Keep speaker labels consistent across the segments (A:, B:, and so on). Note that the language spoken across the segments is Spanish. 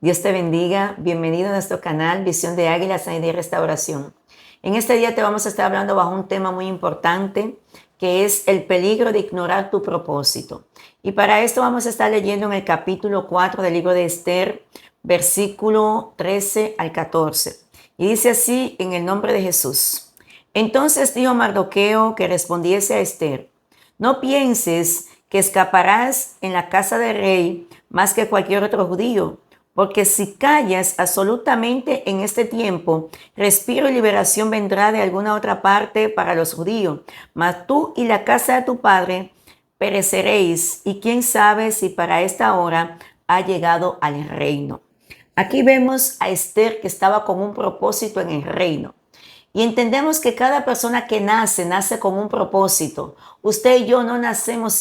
A: Dios te bendiga. Bienvenido a nuestro canal Visión de Águila, Sanidad y Restauración. En este día te vamos a estar hablando bajo un tema muy importante, que es el peligro de ignorar tu propósito. Y para esto vamos a estar leyendo en el capítulo 4 del libro de Esther, versículo 13 al 14. Y dice así en el nombre de Jesús. Entonces dijo Mardoqueo que respondiese a Esther: no pienses que escaparás en la casa del rey más que cualquier otro judío, porque si callas absolutamente en este tiempo, respiro y liberación vendrá de alguna otra parte para los judíos, mas tú y la casa de tu padre pereceréis, y quién sabe si para esta hora ha llegado al reino. Aquí vemos a Esther, que estaba con un propósito en el reino. Y entendemos que cada persona que nace con un propósito. Usted y yo no nacemos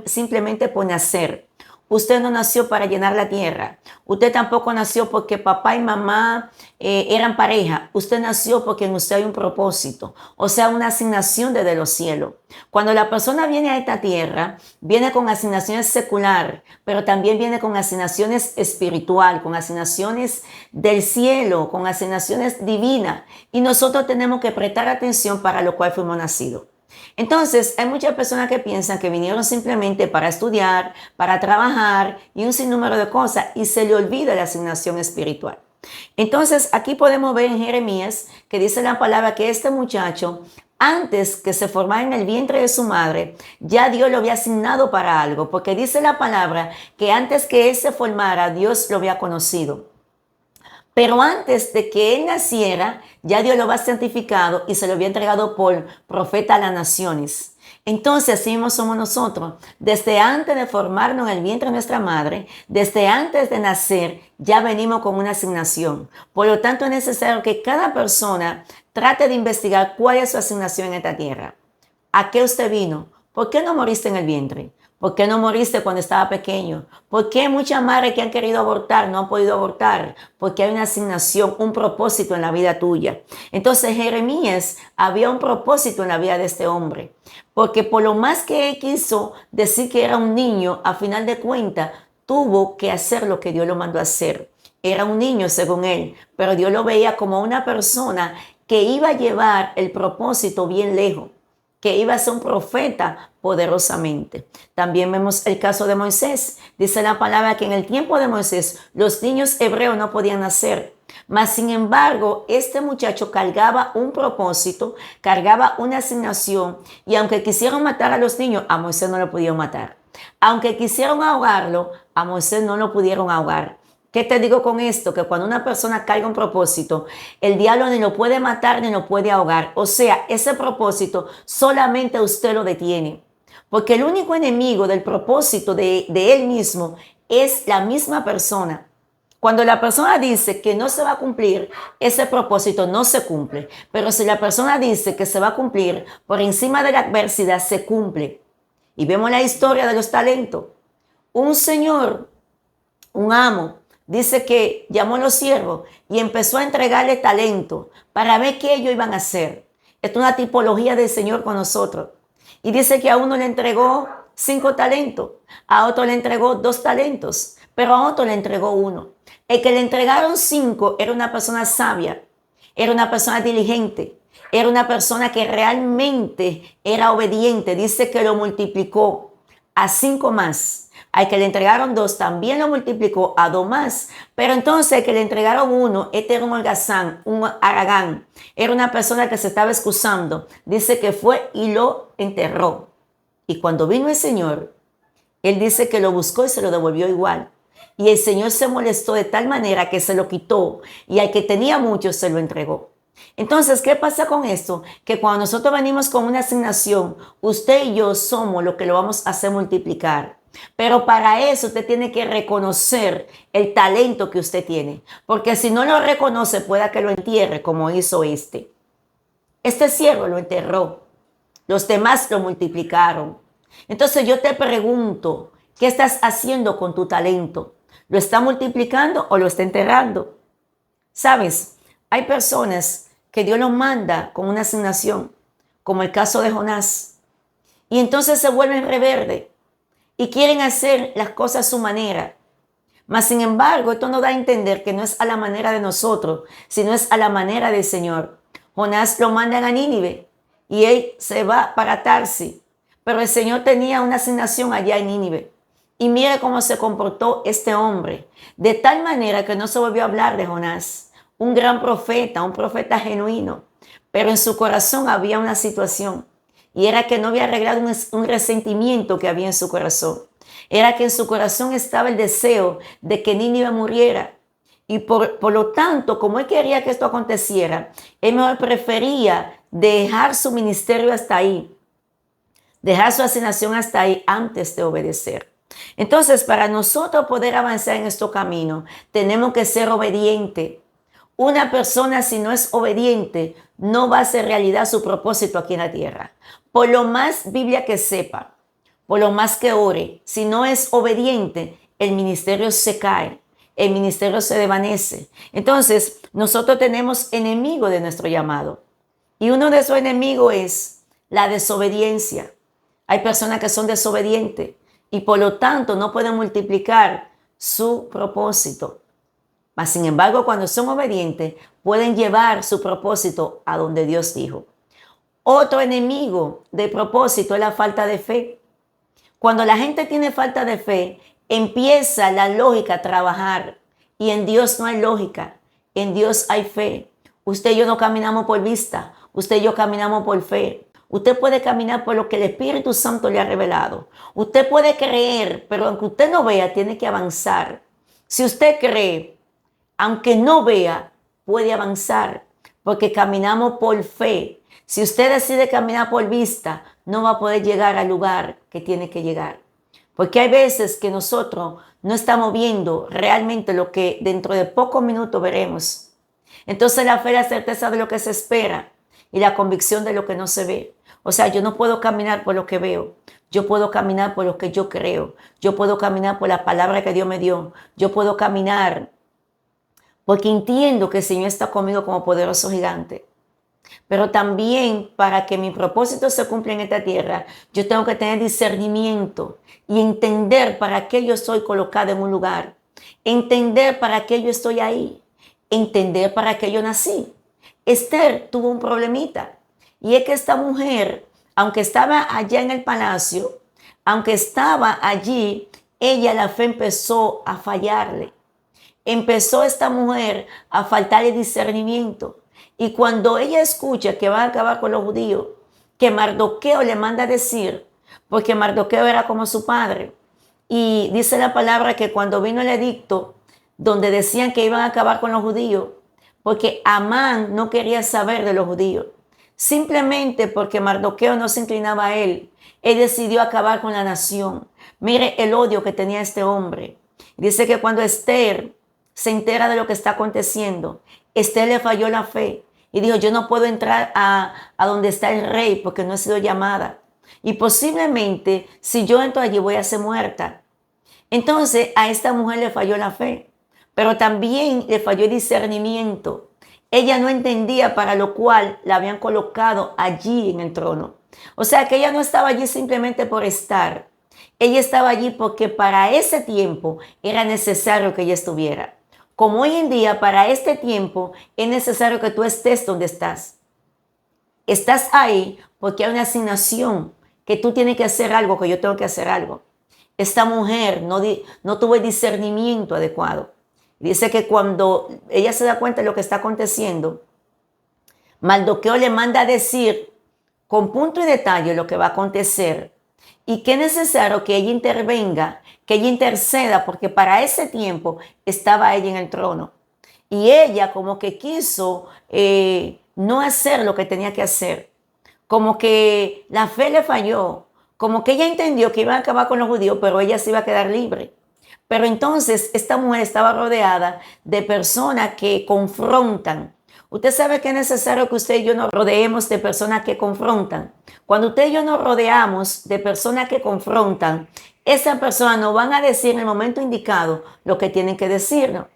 A: simplemente por nacer. Usted no nació para llenar la tierra. Usted tampoco nació porque papá y mamá eran pareja. Usted nació porque en usted hay un propósito, o sea, una asignación desde los cielos. Cuando la persona viene a esta tierra, viene con asignaciones secular, pero también viene con asignaciones espiritual, con asignaciones del cielo, con asignaciones divinas. Y nosotros tenemos que prestar atención para lo cual fuimos nacidos. Entonces, hay muchas personas que piensan que vinieron simplemente para estudiar, para trabajar y un sinnúmero de cosas, y se le olvida la asignación espiritual. Entonces, aquí podemos ver en Jeremías que dice la palabra que este muchacho, antes que se formara en el vientre de su madre, ya Dios lo había asignado para algo, porque dice la palabra que antes que él se formara, Dios lo había conocido. Pero antes de que él naciera, ya Dios lo había santificado y se lo había entregado por profeta a las naciones. Entonces, así mismo somos nosotros. Desde antes de formarnos en el vientre de nuestra madre, desde antes de nacer, ya venimos con una asignación. Por lo tanto, es necesario que cada persona trate de investigar cuál es su asignación en esta tierra. ¿A qué usted vino? ¿Por qué no moriste en el vientre? ¿Por qué no moriste cuando estaba pequeño? ¿Por qué muchas madres que han querido abortar no han podido abortar? Porque hay una asignación, un propósito en la vida tuya. Entonces, Jeremías había un propósito en la vida de este hombre. Porque por lo más que él quiso decir que era un niño, a final de cuentas, tuvo que hacer lo que Dios lo mandó a hacer. Era un niño según él, pero Dios lo veía como una persona que iba a llevar el propósito bien lejos, que iba a ser un profeta poderosamente. También vemos el caso de Moisés. Dice la palabra que en el tiempo de Moisés los niños hebreos no podían nacer. Mas, sin embargo, este muchacho cargaba un propósito, cargaba una asignación, y aunque quisieron matar a los niños, a Moisés no lo pudieron matar. Aunque quisieron ahogarlo, a Moisés no lo pudieron ahogar. ¿Qué te digo con esto? Que cuando una persona carga un propósito, el diablo ni lo puede matar ni lo puede ahogar. O sea, ese propósito solamente usted lo detiene. Porque el único enemigo del propósito de él mismo es la misma persona. Cuando la persona dice que no se va a cumplir, ese propósito no se cumple. Pero si la persona dice que se va a cumplir, por encima de la adversidad se cumple. Y vemos la historia de los talentos. Un señor, un amo, dice que llamó a los siervos y empezó a entregarle talento para ver qué ellos iban a hacer. Es una tipología del Señor con nosotros. Y dice que a uno le entregó 5 talentos, a otro le entregó 2 talentos, pero a otro le entregó 1. El que le entregaron 5 era una persona sabia, era una persona diligente, era una persona que realmente era obediente. Dice que lo multiplicó a 5 más. Al que le entregaron 2 también lo multiplicó a 2 más. Pero entonces el que le entregaron 1, este era un holgazán, un aragán. Era una persona que se estaba excusando. Dice que fue y lo enterró. Y cuando vino el Señor, él dice que lo buscó y se lo devolvió igual. Y el Señor se molestó de tal manera que se lo quitó, y al que tenía mucho se lo entregó. Entonces, ¿qué pasa con esto? Que cuando nosotros venimos con una asignación, usted y yo somos lo que lo vamos a hacer multiplicar. Pero para eso usted tiene que reconocer el talento que usted tiene. Porque si no lo reconoce, pueda que lo entierre como hizo este. Este siervo lo enterró. Los demás lo multiplicaron. Entonces yo te pregunto, ¿qué estás haciendo con tu talento? ¿Lo está multiplicando o lo está enterrando? ¿Sabes? Hay personas que Dios los manda con una asignación, como el caso de Jonás. Y entonces se vuelven rebeldes y quieren hacer las cosas a su manera. Mas, sin embargo, esto nos da a entender que no es a la manera de nosotros, sino es a la manera del Señor. Jonás lo mandan a Nínive y él se va para Tarsis. Pero el Señor tenía una asignación allá en Nínive. Y mire cómo se comportó este hombre. De tal manera que no se volvió a hablar de Jonás. Un gran profeta, un profeta genuino. Pero en su corazón había una situación. Y era que no había arreglado un resentimiento que había en su corazón. Era que en su corazón estaba el deseo de que Nínive muriera. Y por lo tanto, como él quería que esto aconteciera, él mejor prefería dejar su ministerio hasta ahí, dejar su asignación hasta ahí antes de obedecer. Entonces, para nosotros poder avanzar en este camino, tenemos que ser obedientes. Una persona, si no es obediente, no va a hacer realidad su propósito aquí en la tierra. Por lo más Biblia que sepa, por lo más que ore, si no es obediente, el ministerio se cae, el ministerio se desvanece. Entonces, nosotros tenemos enemigos de nuestro llamado. Y uno de esos enemigos es la desobediencia. Hay personas que son desobedientes y por lo tanto no pueden multiplicar su propósito. Mas, sin embargo, cuando son obedientes, pueden llevar su propósito a donde Dios dijo. Otro enemigo de propósito es la falta de fe. Cuando la gente tiene falta de fe, empieza la lógica a trabajar. Y en Dios no hay lógica, en Dios hay fe. Usted y yo no caminamos por vista, usted y yo caminamos por fe. Usted puede caminar por lo que el Espíritu Santo le ha revelado. Usted puede creer, pero aunque usted no vea, tiene que avanzar. Si usted cree, aunque no vea, puede avanzar, porque caminamos por fe. Si usted decide caminar por vista, no va a poder llegar al lugar que tiene que llegar. Porque hay veces que nosotros no estamos viendo realmente lo que dentro de pocos minutos veremos. Entonces la fe es la certeza de lo que se espera y la convicción de lo que no se ve. O sea, yo no puedo caminar por lo que veo. Yo puedo caminar por lo que yo creo. Yo puedo caminar por la palabra que Dios me dio. Yo puedo caminar porque entiendo que el Señor está conmigo como poderoso gigante. Pero también para que mi propósito se cumpla en esta tierra, yo tengo que tener discernimiento y entender para qué yo soy colocado en un lugar. Entender para qué yo estoy ahí. Entender para qué yo nací. Esther tuvo un problemita. Y es que esta mujer, aunque estaba allá en el palacio, aunque estaba allí, ella la fe empezó a fallarle. Empezó esta mujer a faltarle discernimiento. Y cuando ella escucha que van a acabar con los judíos, que Mardoqueo le manda a decir, porque Mardoqueo era como su padre, y dice la palabra que cuando vino el edicto, donde decían que iban a acabar con los judíos, porque Amán no quería saber de los judíos, simplemente porque Mardoqueo no se inclinaba a él decidió acabar con la nación. Mire el odio que tenía este hombre. Dice que cuando Esther se entera de lo que está aconteciendo, Esther le falló la fe y dijo, yo no puedo entrar a donde está el rey porque no he sido llamada. Y posiblemente si yo entro allí voy a ser muerta. Entonces a esta mujer le falló la fe, pero también le falló el discernimiento. Ella no entendía para lo cual la habían colocado allí en el trono. O sea que ella no estaba allí simplemente por estar. Ella estaba allí porque para ese tiempo era necesario que ella estuviera. Como hoy en día, para este tiempo, es necesario que tú estés donde estás. Estás ahí porque hay una asignación, que tú tienes que hacer algo, que yo tengo que hacer algo. Esta mujer no tuvo el discernimiento adecuado. Dice que cuando ella se da cuenta de lo que está aconteciendo, Mardoqueo le manda a decir con punto y detalle lo que va a acontecer y que es necesario que ella intervenga, que ella interceda, porque para ese tiempo estaba ella en el trono. Y ella como que quiso no hacer lo que tenía que hacer. Como que la fe le falló. Como que ella entendió que iban a acabar con los judíos, pero ella se iba a quedar libre. Pero entonces esta mujer estaba rodeada de personas que confrontan. Usted sabe que es necesario que usted y yo nos rodeemos de personas que confrontan. Cuando usted y yo nos rodeamos de personas que confrontan, esas personas nos van a decir en el momento indicado lo que tienen que decirnos.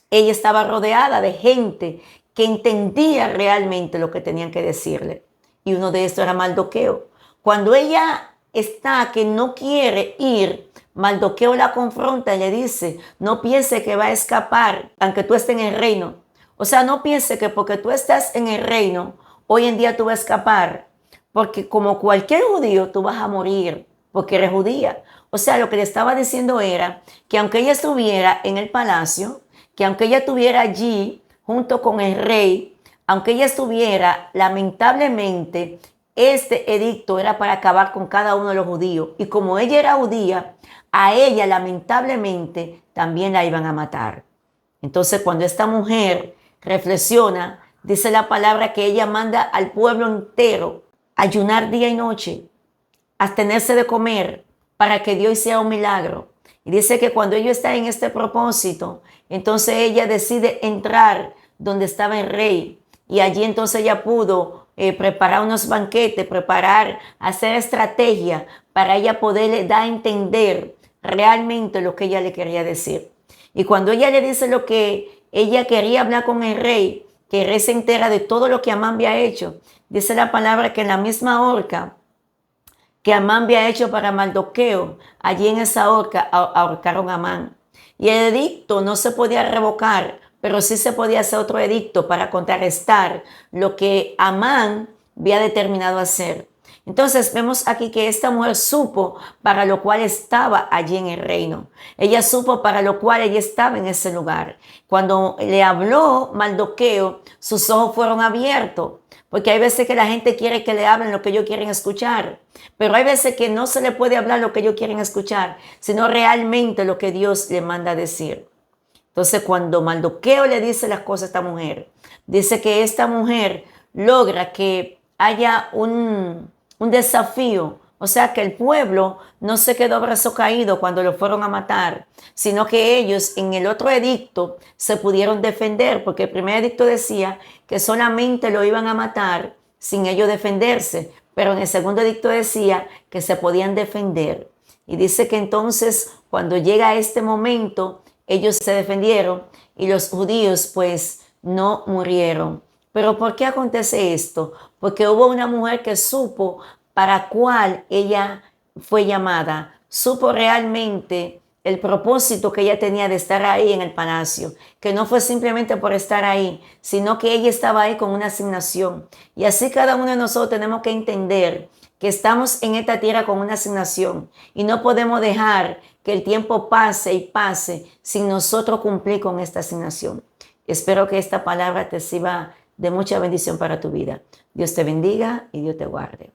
A: Ella estaba rodeada de gente que entendía realmente lo que tenían que decirle. Y uno de estos era Mardoqueo. Cuando ella está que no quiere ir, Mardoqueo la confronta y le dice, no piense que va a escapar, aunque tú estés en el reino. O sea, no piense que porque tú estás en el reino, hoy en día tú vas a escapar. Porque como cualquier judío, tú vas a morir, porque eres judía. O sea, lo que le estaba diciendo era que aunque ella estuviera en el palacio, que aunque ella estuviera allí junto con el rey, aunque ella estuviera, lamentablemente, este edicto era para acabar con cada uno de los judíos. Y como ella era judía, a ella lamentablemente también la iban a matar. Entonces, cuando esta mujer reflexiona, dice la palabra que ella manda al pueblo entero a ayunar día y noche, a abstenerse de comer, para que Dios hiciera un milagro. Y dice que cuando ella está en este propósito, entonces ella decide entrar donde estaba el rey. Y allí entonces ella pudo preparar unos banquetes, hacer estrategia para ella poderle dar a entender realmente lo que ella le quería decir. Y cuando ella le dice lo que ella quería hablar con el rey, que el rey se entera de todo lo que Amán había hecho, dice la palabra que en la misma horca que Amán había hecho para Mardoqueo, allí en esa horca ahorcaron a Amán. Y el edicto no se podía revocar, pero sí se podía hacer otro edicto para contrarrestar lo que Amán había determinado hacer. Entonces vemos aquí que esta mujer supo para lo cual estaba allí en el reino. Ella supo para lo cual ella estaba en ese lugar. Cuando le habló Mardoqueo, sus ojos fueron abiertos. Porque hay veces que la gente quiere que le hablen lo que ellos quieren escuchar. Pero hay veces que no se le puede hablar lo que ellos quieren escuchar, sino realmente lo que Dios le manda a decir. Entonces, cuando Mardoqueo le dice las cosas a esta mujer, dice que esta mujer logra que haya un desafío. O sea, que el pueblo no se quedó brazo caído cuando lo fueron a matar, sino que ellos en el otro edicto se pudieron defender, porque el primer edicto decía que solamente lo iban a matar sin ellos defenderse, pero en el segundo edicto decía que se podían defender. Y dice que entonces cuando llega este momento, ellos se defendieron y los judíos pues no murieron. Pero ¿por qué acontece esto? Porque hubo una mujer que supo para cuál ella fue llamada, supo realmente el propósito que ella tenía de estar ahí en el palacio, que no fue simplemente por estar ahí, sino que ella estaba ahí con una asignación. Y así cada uno de nosotros tenemos que entender que estamos en esta tierra con una asignación y no podemos dejar que el tiempo pase y pase sin nosotros cumplir con esta asignación. Espero que esta palabra te sirva de mucha bendición para tu vida. Dios te bendiga y Dios te guarde.